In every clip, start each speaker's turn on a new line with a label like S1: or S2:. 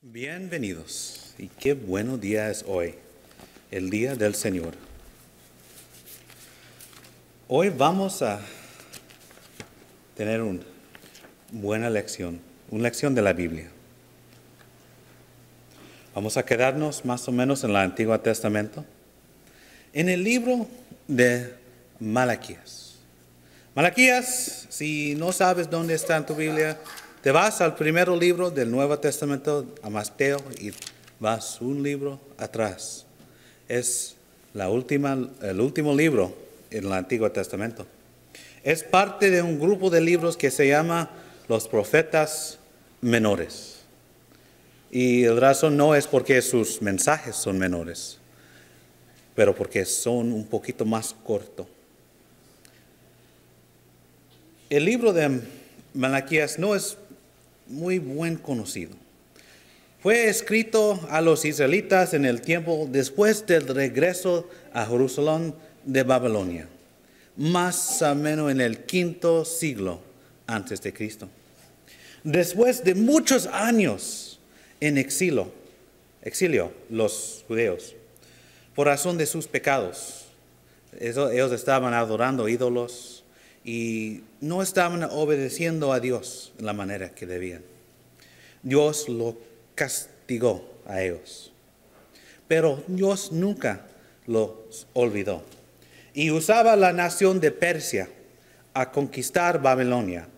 S1: Bienvenidos y qué bueno día es hoy, el día del Señor. Hoy vamos a tener una buena lección, una lección de la Biblia. Vamos a quedarnos más o menos en el Antiguo Testamento, en el libro de Malaquías. Malaquías, si no sabes dónde está en tu Biblia, te vas al primer libro del Nuevo Testamento, a Mateo, y vas un libro atrás. Es el último libro en el Antiguo Testamento. Es parte de un grupo de libros que se llama los profetas menores. Y la razón no es porque sus mensajes son menores, pero porque son un poquito más cortos. El libro de Malaquías no es muy buen conocido. Fue escrito a los israelitas en el tiempo después del regreso a Jerusalén de Babilonia, más o menos en el quinto siglo antes de Cristo. Después de muchos años en exilio, los judíos, por razón de sus pecados, ellos estaban adorando ídolos y no estaban obedeciendo a Dios en la manera que debían. Dios lo castigó a ellos, pero Dios nunca los olvidó. Y usaba la nación de Persia a conquistar Babilonia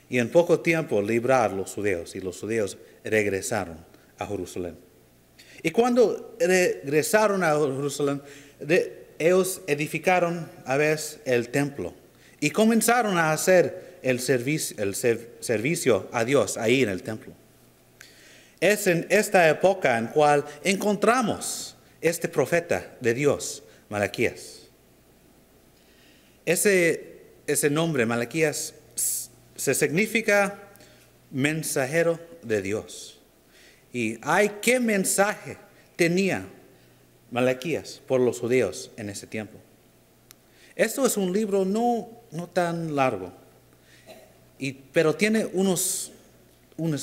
S1: y en poco tiempo librar a los judíos, y los judíos regresaron a Jerusalén. Y cuando regresaron a Jerusalén, ellos edificaron a veces el templo y comenzaron a hacer el servicio a Dios ahí en el templo. Es en esta época en cual encontramos este profeta de Dios, Malaquías. Ese nombre, Malaquías, se significa mensajero de Dios. Y ¿qué mensaje tenía Malaquías por los judíos en ese tiempo? Esto es un libro no tan largo, pero tiene unas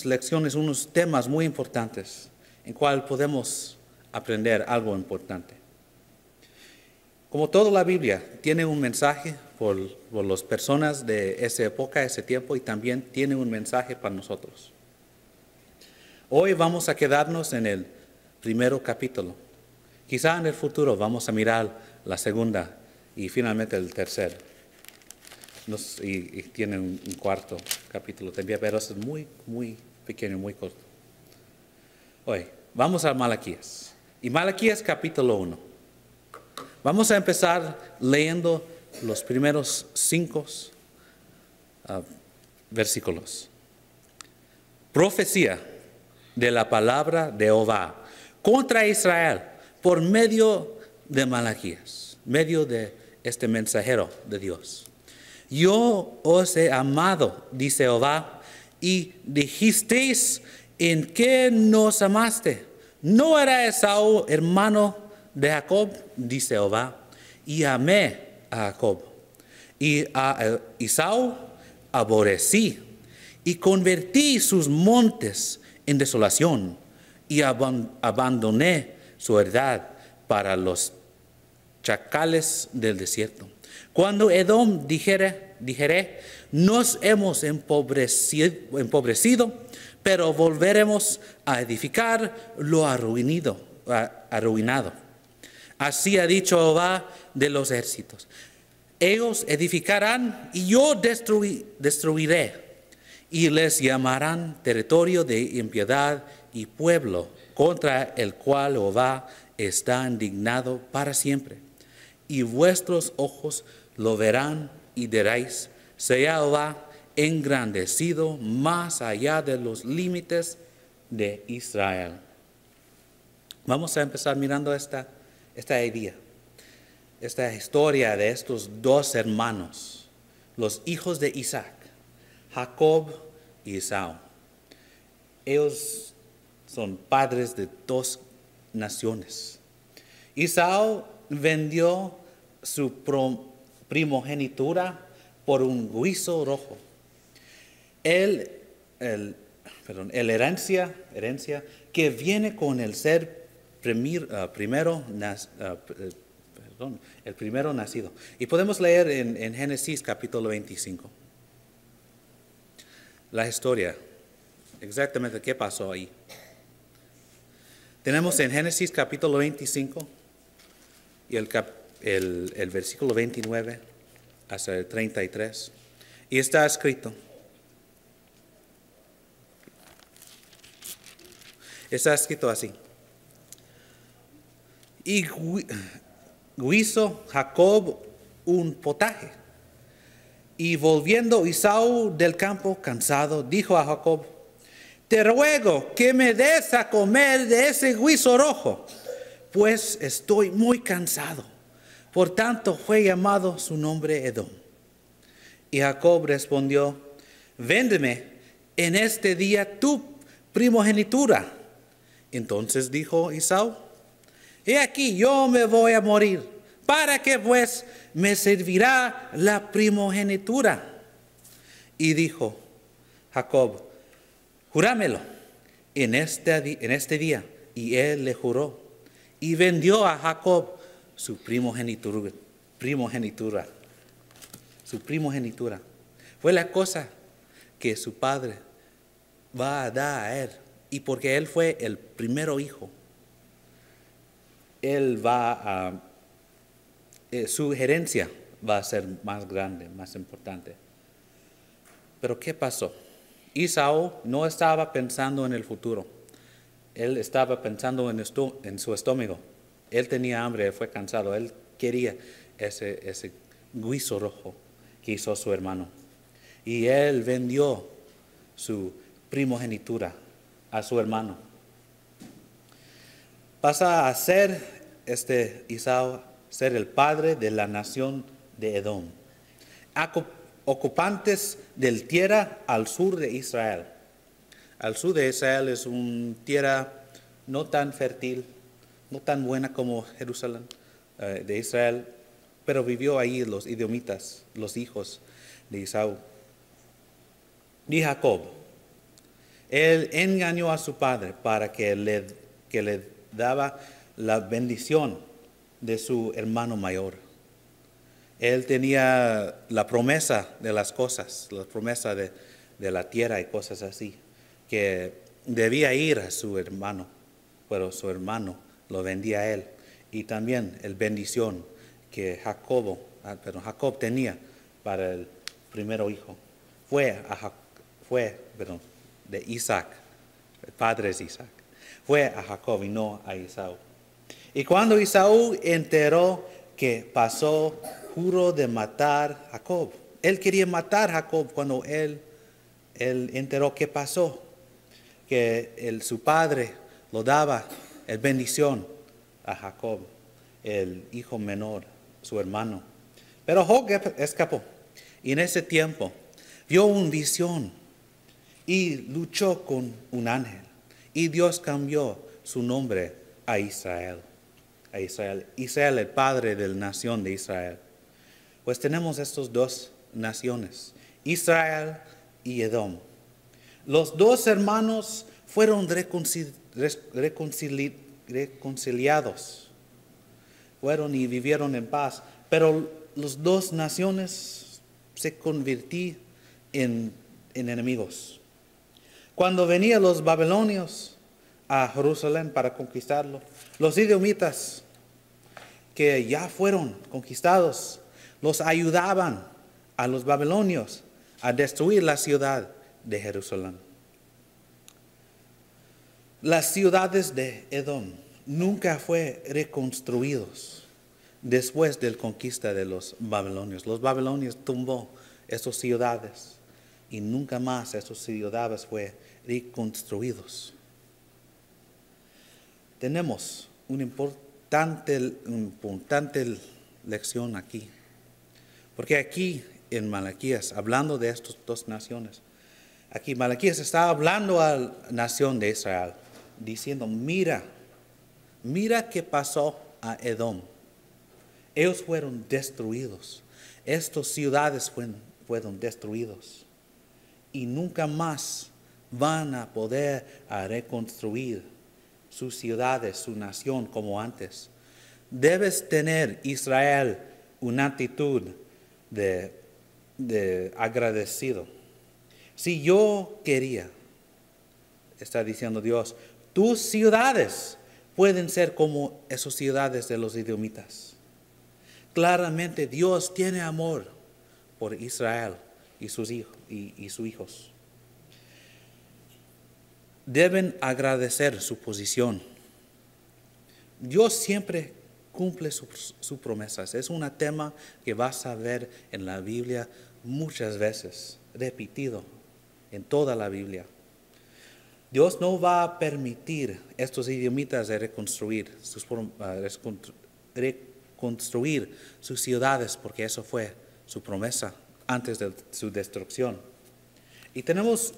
S1: lecciones, unos temas muy importantes en cual podemos aprender algo importante. Como toda la Biblia, tiene un mensaje por las personas de esa época, ese tiempo, y también tiene un mensaje para nosotros. Hoy vamos a quedarnos en el primer capítulo. Quizá en el futuro vamos a mirar la segunda y finalmente el tercer. Y tiene un cuarto capítulo también, pero es muy, muy pequeño, muy corto. Hoy vamos a Malaquías. Y Malaquías capítulo 1. Vamos a empezar leyendo los primeros 5 versículos. Profecía de la palabra de Jehová contra Israel por medio de Malaquías, medio de este mensajero de Dios. Yo os he amado, dice Jehová, y dijisteis, ¿en qué nos amaste? ¿No era Esaú hermano de Jacob? Dice Jehová, y amé a Jacob, y a Esaú aborrecí, y convertí sus montes en desolación, y abandoné su heredad para los chacales del desierto. Cuando Edom dijere, nos hemos empobrecido, pero volveremos a edificar lo arruinado. Así ha dicho Jehová de los ejércitos. Ellos edificarán y yo destruiré, y les llamarán territorio de impiedad y pueblo contra el cual Jehová está indignado para siempre. Y vuestros ojos lo verán y diréis, sea Jehová engrandecido más allá de los límites de Israel. Vamos a empezar mirando esta idea, esta historia de estos dos hermanos, los hijos de Isaac, Jacob y Esaú. Ellos son padres de dos naciones. Esaú vendió su primogenitura por un guiso rojo. Él el herencia que viene con el ser el primero nacido. Y podemos leer en Génesis capítulo 25 la historia, exactamente qué pasó ahí. Tenemos en Génesis capítulo 25 y el versículo 29 hasta el 33. Y está escrito. Está escrito así. Y hizo Jacob un potaje. Y volviendo Esaú del campo cansado, dijo a Jacob: te ruego que me des a comer de ese guiso rojo, pues estoy muy cansado. Por tanto fue llamado su nombre Edom. Y Jacob respondió: véndeme en este día tu primogenitura. Entonces dijo Esaú: he aquí, yo me voy a morir, ¿para qué pues me servirá la primogenitura? Y dijo Jacob: júramelo en este día. Y él le juró, y vendió a Jacob su primogenitura. Su primogenitura fue la cosa que su padre va a dar a él. Y porque él fue el primero hijo, su herencia va a ser más grande, más importante. Pero ¿qué pasó? Esaú no estaba pensando en el futuro. Él estaba pensando en su estómago. Él tenía hambre, él fue cansado. Él quería ese guiso rojo que hizo su hermano. Y él vendió su primogenitura a su hermano. Pasa a ser Esaú, ser el padre de la nación de Edom, ocupantes del tierra al sur de Israel. Al sur de Israel es una tierra no tan fértil, no tan buena como Jerusalén de Israel, pero vivió ahí los edomitas, los hijos de Esaú. Y Jacob, él engañó a su padre para que le daba la bendición de su hermano mayor. Él tenía la promesa de las cosas, la promesa de la tierra y cosas así, que debía ir a su hermano, pero su hermano lo vendía a él. Y también la bendición que Jacob tenía para el primero hijo fue de Isaac, el padre es Isaac, fue a Jacob y no a Esaú. Y cuando Esaú enteró que pasó, juró de matar a Jacob. Él quería matar a Jacob cuando él enteró que pasó, que su padre lo daba el bendición a Jacob, el hijo menor, su hermano. Pero Jacob escapó y en ese tiempo vio una visión y luchó con un ángel. Y Dios cambió su nombre a Israel. Israel, el padre de la nación de Israel. Pues tenemos estas dos naciones, Israel y Edom. Los dos hermanos fueron reconciliados. Fueron y vivieron en paz. Pero las dos naciones se convirtieron en enemigos. Cuando venían los babilonios a Jerusalén para conquistarlo, los edomitas que ya fueron conquistados, los ayudaban a los babilonios a destruir la ciudad de Jerusalén. Las ciudades de Edom nunca fueron reconstruidas después de la conquista de los babilonios. Los babilonios tumbó esas ciudades y nunca más esas ciudades fueron reconstruidas. Tenemos una importante lección aquí. Porque aquí en Malaquías, hablando de estas dos naciones, aquí Malaquías está hablando a la nación de Israel, diciendo: mira qué pasó a Edom. Ellos fueron destruidos. Estas ciudades fueron destruidas. Y nunca más van a poder reconstruir sus ciudades, su nación como antes. Debes tener, Israel, una actitud de agradecido. Si yo quería, está diciendo Dios, tus ciudades pueden ser como esas ciudades de los edomitas. Claramente Dios tiene amor por Israel y sus hijos. Deben agradecer su posición. Dios siempre cumple sus promesas. Es un tema que vas a ver en la Biblia muchas veces, repetido en toda la Biblia. Dios no va a permitir a estos edomitas de reconstruir sus ciudades, porque eso fue su promesa antes de su destrucción. Y tenemos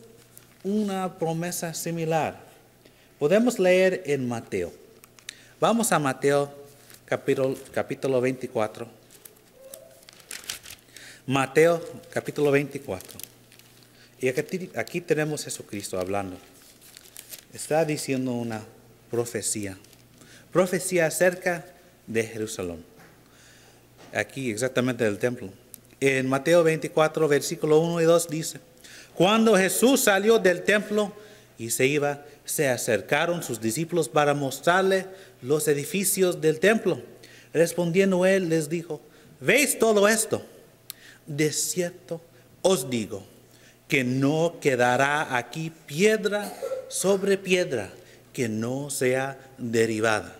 S1: una promesa similar. Podemos leer en Mateo. Vamos a Mateo capítulo 24. Mateo capítulo 24. Y aquí tenemos a Jesucristo hablando. Está diciendo una profecía. Profecía acerca de Jerusalén. Aquí exactamente del templo. En Mateo 24, versículo 1 y 2 dice: Cuando Jesús salió del templo y se iba, se acercaron sus discípulos para mostrarle los edificios del templo. Respondiendo él les dijo: ¿Veis todo esto? De cierto os digo que no quedará aquí piedra sobre piedra que no sea derribada.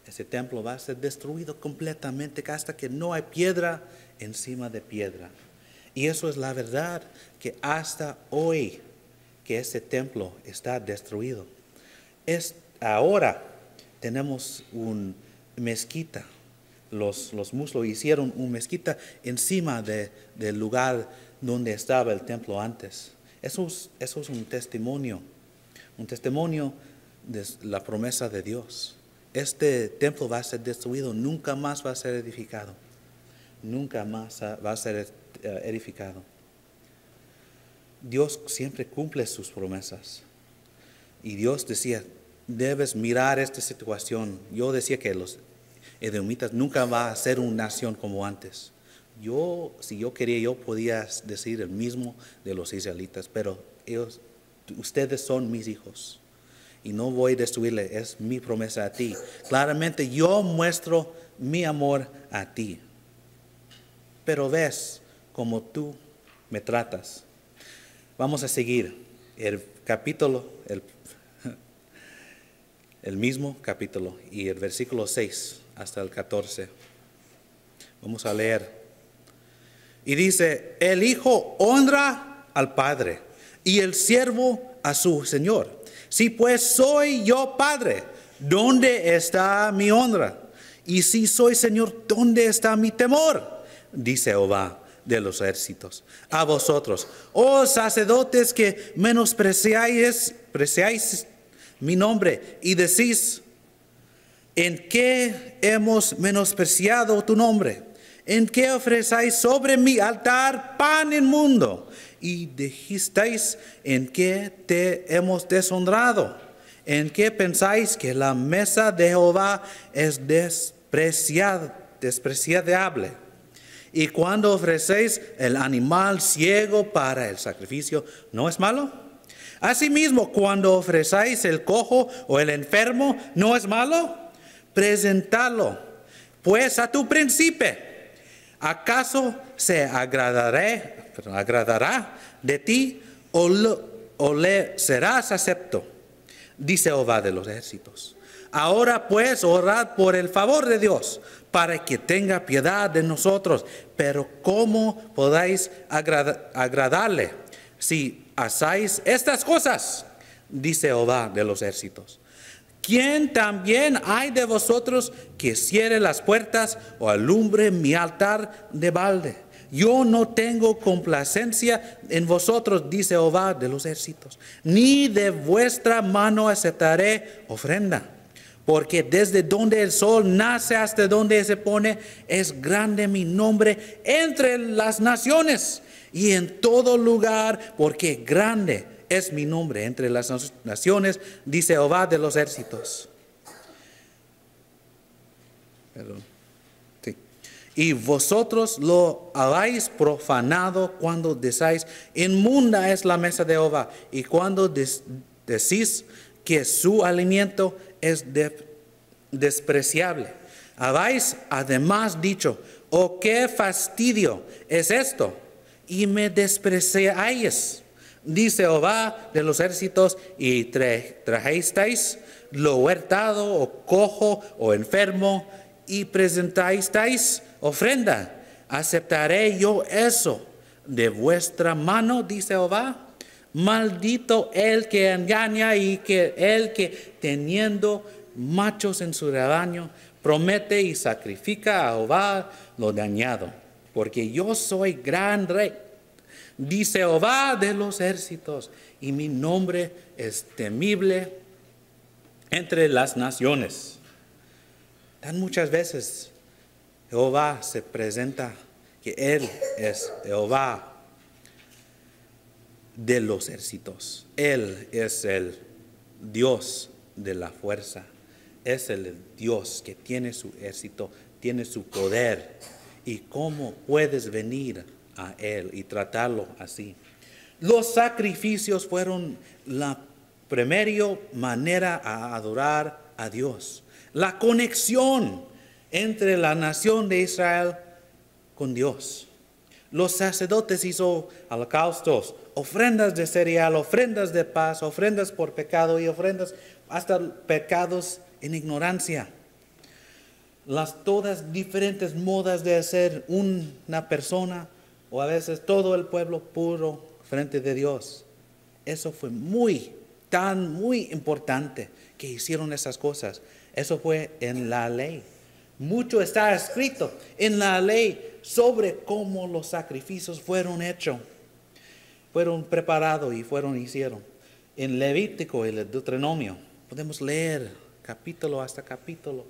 S1: Ese templo va a ser destruido completamente hasta que no hay piedra encima de piedra. Y eso es la verdad, que hasta hoy que ese templo está destruido. Ahora tenemos una mezquita. Los musulmanes hicieron una mezquita encima del lugar donde estaba el templo antes. Eso es un testimonio de la promesa de Dios. Este templo va a ser destruido, nunca más va a ser edificado. Nunca más va a ser edificado. Dios siempre cumple sus promesas. Y Dios decía, debes mirar esta situación. Yo decía que los edomitas nunca va a ser una nación como antes. Si yo quería, yo podía decir el mismo de los israelitas, pero ustedes son mis hijos. Y no voy a destruirle, es mi promesa a ti. Claramente yo muestro mi amor a ti. Pero ves como tú me tratas. Vamos a seguir el capítulo, el mismo capítulo y el versículo 6 hasta el 14. Vamos a leer. Y dice: el hijo honra al padre y el siervo a su señor. Si pues soy yo padre, ¿dónde está mi honra? Y si soy señor, ¿dónde está mi temor? Dice Jehová de los ejércitos. A vosotros, oh sacerdotes, que menospreciáis mi nombre y decís: ¿en qué hemos menospreciado tu nombre? ¿En qué ofrecéis sobre mi altar pan inmundo? Y dijisteis: ¿en qué te hemos deshonrado? ¿En qué pensáis que la mesa de Jehová es despreciable? Y cuando ofrecéis el animal ciego para el sacrificio, ¿no es malo? Asimismo, cuando ofrecéis el cojo o el enfermo, ¿no es malo? Presentadlo pues a tu príncipe. ¿Acaso se agradará de ti o le serás acepto? Dice Jehová de los ejércitos. Ahora pues orad por el favor de Dios, para que tenga piedad de nosotros. Pero ¿cómo podáis agradarle si hacéis estas cosas? Dice Jehová de los ejércitos. ¿Quién también hay de vosotros que cierre las puertas o alumbre mi altar de balde? Yo no tengo complacencia en vosotros, dice Jehová de los ejércitos, ni de vuestra mano aceptaré ofrenda. Porque desde donde el sol nace hasta donde se pone, es grande mi nombre entre las naciones y en todo lugar, porque grande es mi nombre entre las naciones, dice Jehová de los ejércitos. Perdón. Sí. Y vosotros lo habéis profanado cuando decís, inmunda es la mesa de Jehová, y cuando decís que su alimento es despreciable. Habéis además dicho, oh, qué fastidio es esto, y me despreciáis, dice Jehová de los ejércitos, y trajisteis lo huertado, o cojo, o enfermo, y presentasteis ofrenda. ¿Aceptaré yo eso de vuestra mano, dice Jehová? Maldito el que engaña y el que teniendo machos en su rebaño promete y sacrifica a Jehová lo dañado. Porque yo soy gran rey, dice Jehová de los ejércitos, y mi nombre es temible entre las naciones. Tan muchas veces Jehová se presenta que Él es Jehová de los ejércitos. Él es el Dios de la fuerza. Es el Dios que tiene su ejército, tiene su poder. ¿Y cómo puedes venir a Él y tratarlo así? Los sacrificios fueron la primera manera a adorar a Dios. La conexión entre la nación de Israel con Dios. Los sacerdotes hizo holocaustos, ofrendas de cereal, ofrendas de paz, ofrendas por pecado y ofrendas hasta pecados en ignorancia. Las todas diferentes modas de hacer una persona o a veces todo el pueblo puro frente de Dios. Eso fue muy importante que hicieron esas cosas. Eso fue en la ley. Mucho está escrito en la ley sobre cómo los sacrificios fueron hechos, fueron preparados y hicieron. En Levítico y el Deuteronomio podemos leer capítulo hasta capítulo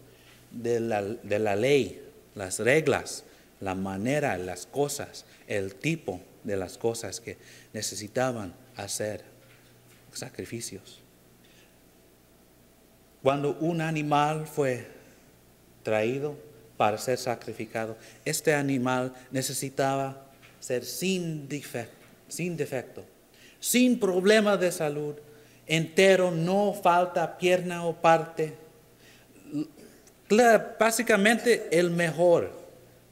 S1: de la ley, las reglas, la manera, las cosas, el tipo de las cosas que necesitaban hacer, sacrificios. Cuando un animal fue traído para ser sacrificado, este animal necesitaba ser sin defecto, sin problema de salud, entero, no falta pierna o parte. Básicamente el mejor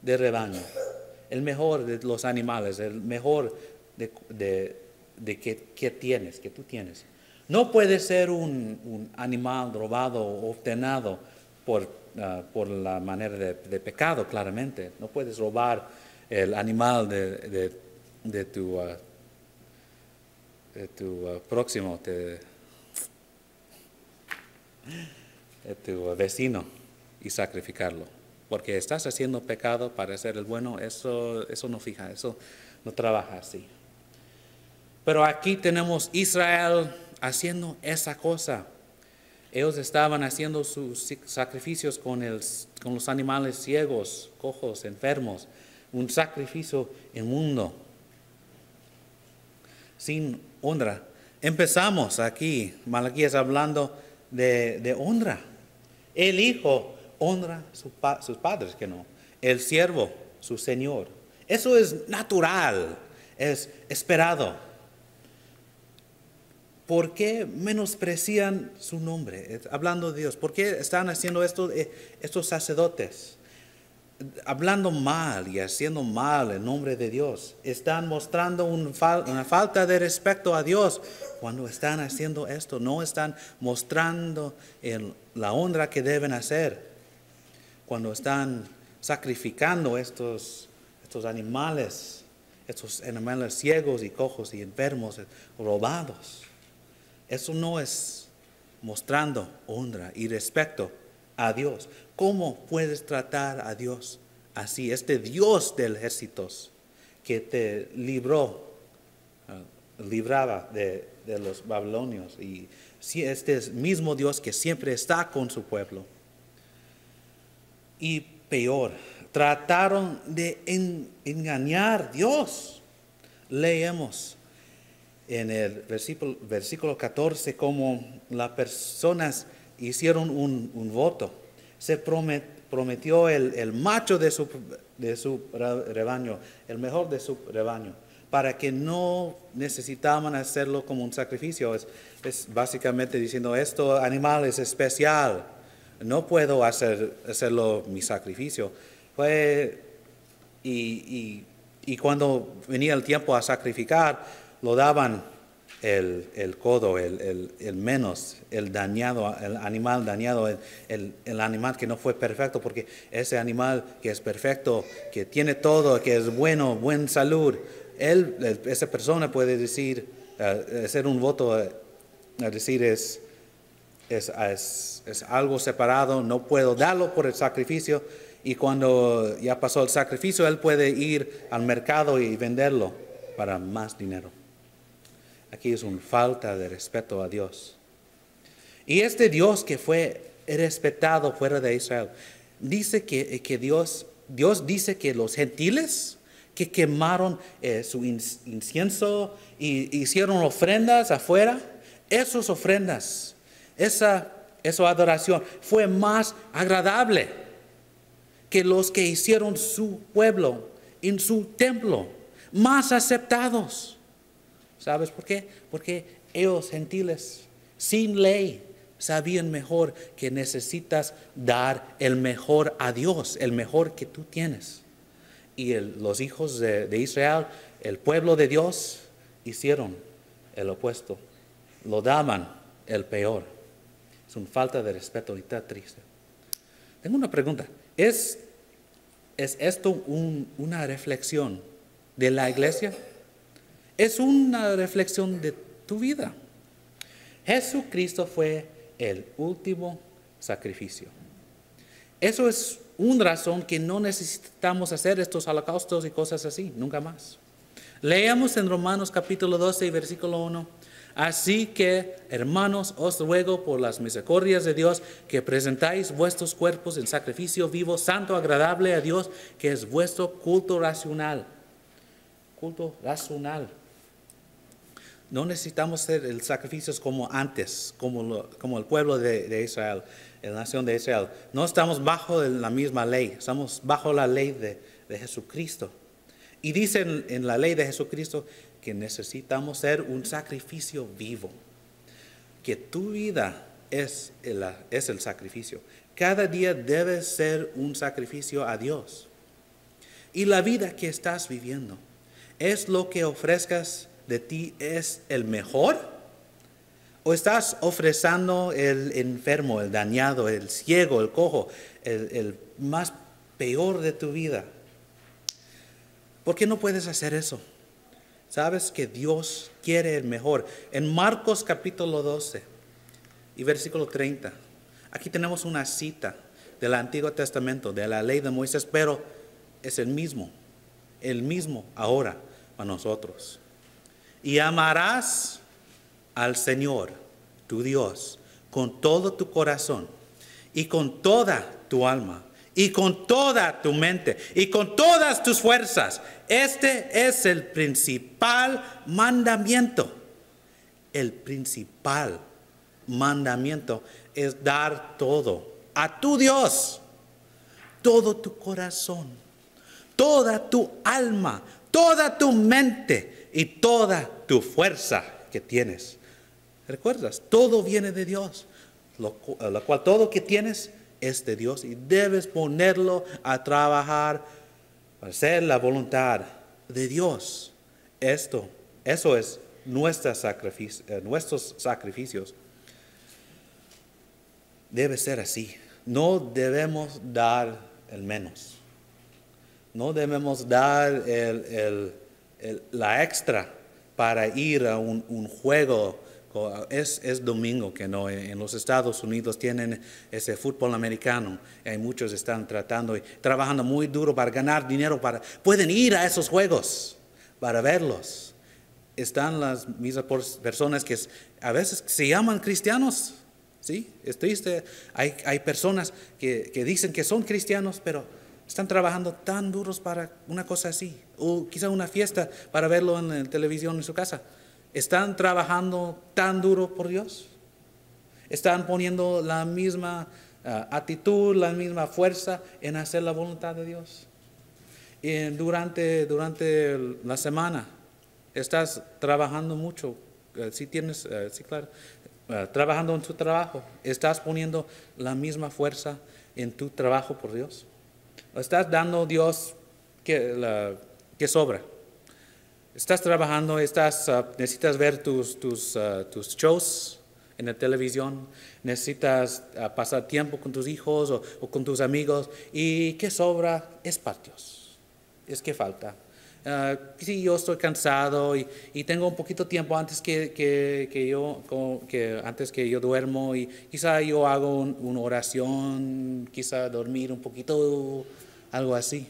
S1: de rebaño, el mejor de los animales, el mejor de que tú tienes. No puede ser un animal robado o obtenido por la manera de pecado, claramente. No puedes robar el animal de tu próximo, de tu vecino y sacrificarlo. Porque estás haciendo pecado para hacer el bueno, eso no trabaja así. Pero aquí tenemos Israel haciendo esa cosa. Ellos estaban haciendo sus sacrificios con los animales ciegos, cojos, enfermos. Un sacrificio inmundo, sin honra. Empezamos aquí, Malaquías hablando de honra. El hijo honra a sus padres, que no. El siervo, su señor. Eso es natural, es esperado. ¿Por qué menosprecian su nombre? Hablando de Dios. ¿Por qué están haciendo esto estos sacerdotes? Hablando mal y haciendo mal en nombre de Dios. Están mostrando una falta de respeto a Dios cuando están haciendo esto. No están mostrando la honra que deben hacer. Cuando están sacrificando estos animales ciegos y cojos y enfermos, robados. Eso no es mostrando honra y respeto a Dios. ¿Cómo puedes tratar a Dios así? Este Dios del ejércitos que te libraba de los babilonios. Y sí, este es mismo Dios que siempre está con su pueblo. Y peor, trataron de engañar a Dios. Leemos en el versículo 14 cómo las personas hicieron un voto. Se prometió el macho de su rebaño, el mejor de su rebaño, para que no necesitaban hacerlo como un sacrificio. Es básicamente diciendo, este animal es especial, no puedo hacerlo mi sacrificio. Y cuando venía el tiempo a sacrificar, lo daban el codo, el menos, el dañado, el animal dañado, el animal que no fue perfecto, porque ese animal que es perfecto, que tiene todo, que es bueno, buena salud, esa persona puede decir, hacer un voto, decir es algo separado, no puedo darlo por el sacrificio, y cuando ya pasó el sacrificio, él puede ir al mercado y venderlo para más dinero. Aquí es una falta de respeto a Dios. Y este Dios que fue respetado fuera de Israel, dice que Dios dice que los gentiles que quemaron su incienso y hicieron ofrendas afuera, esas ofrendas, esa adoración fue más agradable que los que hicieron su pueblo en su templo, más aceptados. ¿Sabes por qué? Porque ellos gentiles, sin ley, sabían mejor que necesitas dar el mejor a Dios, el mejor que tú tienes. Y los hijos de Israel, el pueblo de Dios, hicieron el opuesto. Lo daban el peor. Es una falta de respeto y está triste. Tengo una pregunta. ¿Es esto una reflexión de la iglesia? Es una reflexión de tu vida. Jesucristo fue el último sacrificio. Eso es una razón que no necesitamos hacer estos holocaustos y cosas así, nunca más. Leamos en Romanos capítulo 12, versículo 1. Así que, hermanos, os ruego por las misericordias de Dios que presentáis vuestros cuerpos en sacrificio vivo, santo, agradable a Dios, que es vuestro culto racional. Culto racional. No necesitamos hacer el sacrificios como antes, como el pueblo de Israel, la nación de Israel. No estamos bajo la misma ley, estamos bajo la ley de Jesucristo. Y dice en la ley de Jesucristo que necesitamos ser un sacrificio vivo, que tu vida es el sacrificio. Cada día debe ser un sacrificio a Dios. Y la vida que estás viviendo, ¿es lo que ofrezcas de ti es el mejor? ¿O estás ofreciendo el enfermo, el dañado, el ciego, el cojo, el más peor de tu vida? ¿Por qué no puedes hacer eso? Sabes que Dios quiere el mejor. En Marcos capítulo 12 y versículo 30, aquí tenemos una cita del Antiguo Testamento, de la ley de Moisés, pero es el mismo ahora para nosotros. Y amarás al Señor, tu Dios, con todo tu corazón y con toda tu alma y con toda tu mente y con todas tus fuerzas. Este es el principal mandamiento. El principal mandamiento es dar todo a tu Dios, todo tu corazón, toda tu alma, toda tu mente y toda tu fuerza que tienes. ¿Recuerdas? Todo viene de Dios, lo cual todo que tienes es de Dios y debes ponerlo a trabajar para hacer la voluntad de Dios. Eso es nuestros sacrificios. Debe ser así. No debemos dar el menos. No debemos dar la extra para ir a un juego. Es domingo que no. En los Estados Unidos tienen ese fútbol americano. Y muchos están trabajando muy duro para ganar dinero. Pueden ir a esos juegos para verlos. Están las mismas personas que a veces se llaman cristianos. ¿Sí? Es triste. Hay personas que dicen que son cristianos, pero están trabajando tan duros para una cosa así, o quizá una fiesta para verlo en la televisión en su casa. ¿Están trabajando tan duro por Dios? ¿Están poniendo la misma actitud, la misma fuerza en hacer la voluntad de Dios? Y durante la semana, ¿estás trabajando mucho? Si tienes, sí, claro, trabajando en tu trabajo, ¿estás poniendo la misma fuerza en tu trabajo por Dios? ¿O estás dando a Dios que sobra? Estás trabajando, necesitas ver tus shows en la televisión, necesitas pasar tiempo con tus hijos o con tus amigos, y ¿qué sobra? Es para Dios. Es que falta. Sí, yo estoy cansado y tengo un poquito de tiempo antes antes que yo duermo, y quizá yo hago una oración, quizá dormir un poquito, algo así.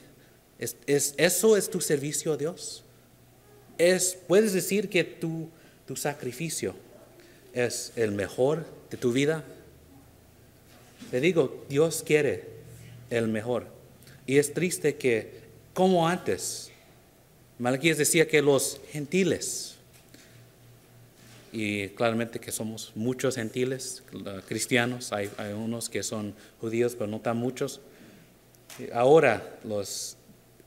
S1: ¿Eso es tu servicio a Dios? ¿Puedes decir que tu sacrificio es el mejor de tu vida? Te digo, Dios quiere el mejor. Y es triste que, como antes, Malaquías decía que los gentiles, y claramente que somos muchos gentiles, cristianos, hay unos que son judíos, pero no tan muchos. Ahora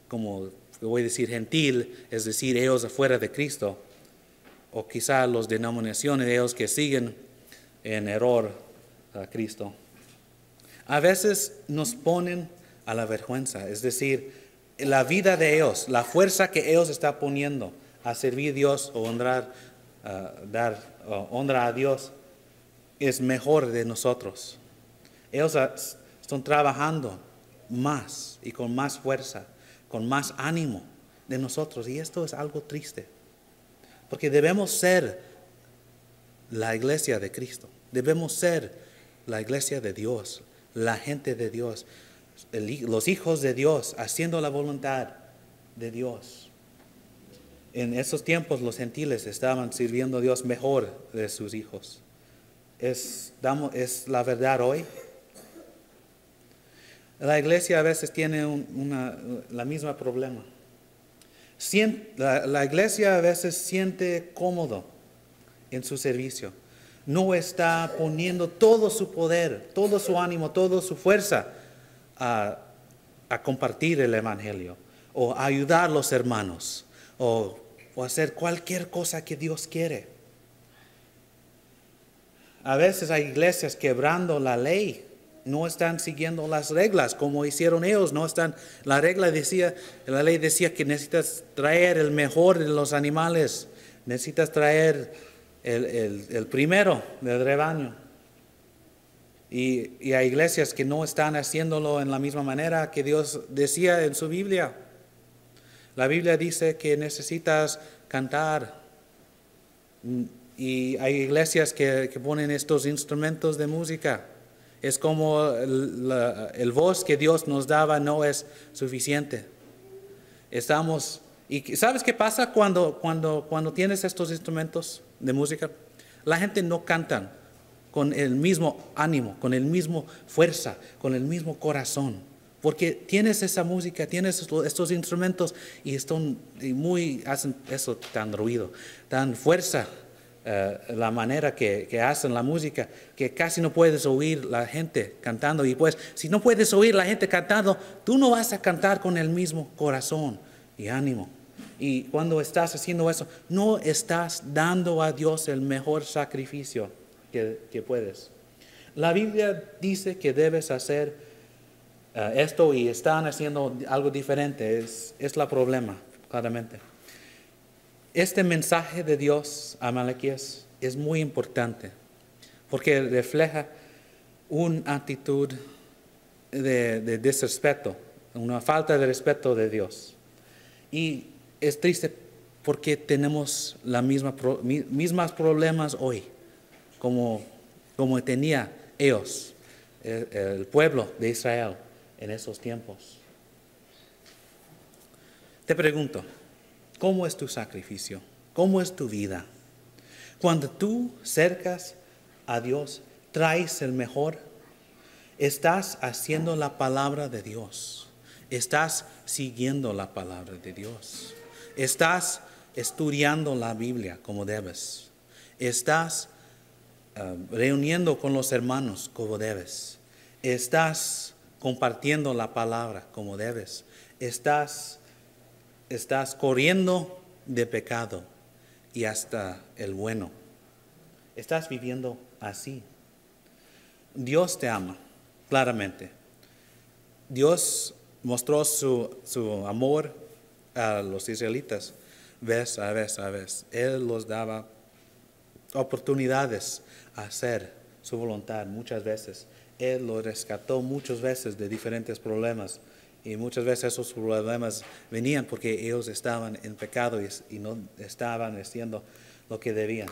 S1: como voy a decir gentil, es decir, ellos afuera de Cristo, o quizá las denominaciones de ellos que siguen en error a Cristo, a veces nos ponen a la vergüenza. Es decir, la vida de ellos, la fuerza que ellos están poniendo a servir a Dios o dar honra a Dios, es mejor de nosotros. Ellos están trabajando más y con más fuerza, con más ánimo de nosotros, y esto es algo triste, porque debemos ser la iglesia de Cristo, debemos ser la iglesia de Dios, la gente de Dios, los hijos de Dios, haciendo la voluntad de Dios. En esos tiempos los gentiles estaban sirviendo a Dios mejor de sus hijos. ¿Es la verdad hoy? La iglesia a veces tiene la misma problema. La iglesia a veces siente cómodo en su servicio. No está poniendo todo su poder, todo su ánimo, toda su fuerza a compartir el evangelio, o a ayudar a los hermanos, o hacer cualquier cosa que Dios quiere. A veces hay iglesias quebrando la ley, no están siguiendo las reglas como hicieron ellos. La ley decía que necesitas traer el mejor de los animales, necesitas traer el primero del rebaño. Y hay iglesias que no están haciéndolo en la misma manera que Dios decía en su Biblia. La Biblia dice que necesitas cantar. Y hay iglesias que ponen estos instrumentos de música. Es como el voz que Dios nos daba no es suficiente. ¿Y sabes qué pasa cuando tienes estos instrumentos de música? La gente no canta con el mismo ánimo, con el mismo fuerza, con el mismo corazón. Porque tienes esa música, tienes estos instrumentos y hacen eso tan ruido, tan fuerza. La manera que hacen la música, que casi no puedes oír la gente cantando. Y pues, si no puedes oír la gente cantando, tú no vas a cantar con el mismo corazón y ánimo. Y cuando estás haciendo eso, no estás dando a Dios el mejor sacrificio que puedes. La Biblia dice que debes hacer esto, y están haciendo algo diferente. Es el problema, claramente. Este mensaje de Dios a Malaquías es muy importante porque refleja una actitud de desrespeto, una falta de respeto de Dios. Y es triste porque tenemos los mismos problemas hoy como tenía ellos, el pueblo de Israel en esos tiempos. Te pregunto, ¿cómo es tu sacrificio? ¿Cómo es tu vida? Cuando tú cercas a Dios, traes el mejor, estás haciendo la palabra de Dios. Estás siguiendo la palabra de Dios. Estás estudiando la Biblia como debes. Estás reuniendo con los hermanos como debes. Estás compartiendo la palabra como debes. Estás corriendo de pecado y hasta el bueno. Estás viviendo así. Dios te ama, claramente. Dios mostró su amor a los israelitas vez a vez. Él los daba oportunidades a hacer su voluntad muchas veces. Él los rescató muchas veces de diferentes problemas. Y muchas veces esos problemas venían porque ellos estaban en pecado y no estaban haciendo lo que debían.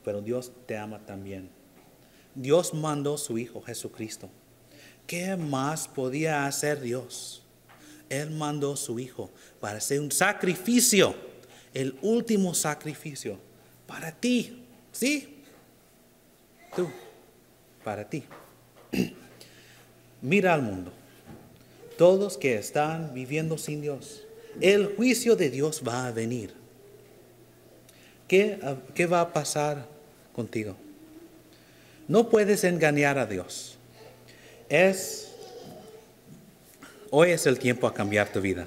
S1: Pero Dios te ama también. Dios mandó a su Hijo Jesucristo. ¿Qué más podía hacer Dios? Él mandó a su Hijo para hacer un sacrificio, el último sacrificio para ti. ¿Sí? Tú, para ti. Mira al mundo. Todos que están viviendo sin Dios. El juicio de Dios va a venir. ¿Qué va a pasar contigo? No puedes engañar a Dios. Hoy es el tiempo a cambiar tu vida.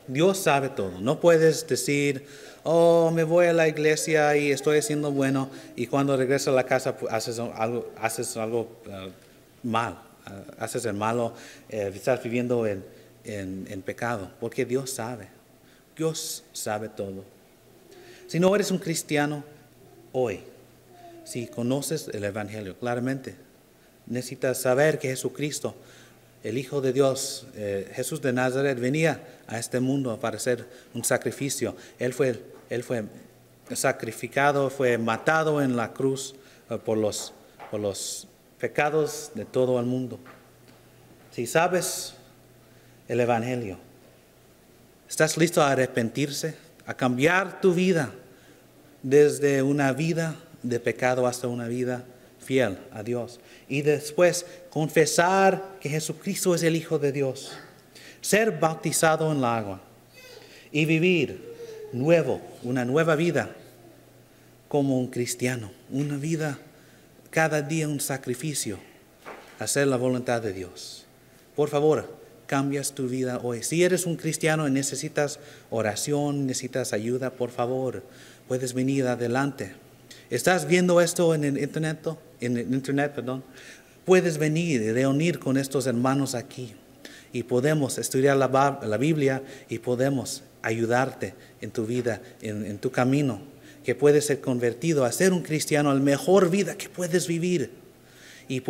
S1: Dios sabe todo. No puedes decir, oh, me voy a la iglesia y estoy haciendo bueno, y cuando regresas a la casa pues, haces algo mal. Haces el malo, estás viviendo en pecado, porque Dios sabe. Dios sabe todo. Si no eres un cristiano hoy, si conoces el Evangelio claramente, necesitas saber que Jesucristo, el Hijo de Dios, Jesús de Nazaret, venía a este mundo para hacer un sacrificio. Él fue sacrificado, fue matado en la cruz por los pecados de todo el mundo. Si sabes el Evangelio, ¿estás listo a arrepentirse, a cambiar tu vida desde una vida de pecado hasta una vida fiel a Dios? Y después confesar que Jesucristo es el Hijo de Dios, ser bautizado en el agua y vivir una nueva vida como un cristiano, una vida cada día un sacrificio, hacer la voluntad de Dios. Por favor, cambias tu vida hoy. Si eres un cristiano y necesitas oración, necesitas ayuda, por favor, puedes venir adelante. ¿Estás viendo esto en el internet? Puedes venir y reunir con estos hermanos aquí y podemos estudiar la Biblia y podemos ayudarte en tu vida, en tu camino, que puedes ser convertido a ser un cristiano, la mejor vida que puedes vivir. Y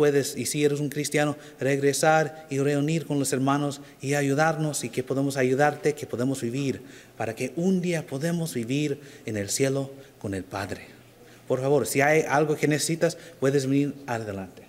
S1: si eres un cristiano, regresar y reunir con los hermanos y ayudarnos, y que podemos ayudarte, que podemos vivir, para que un día podamos vivir en el cielo con el Padre. Por favor, si hay algo que necesitas, puedes venir adelante.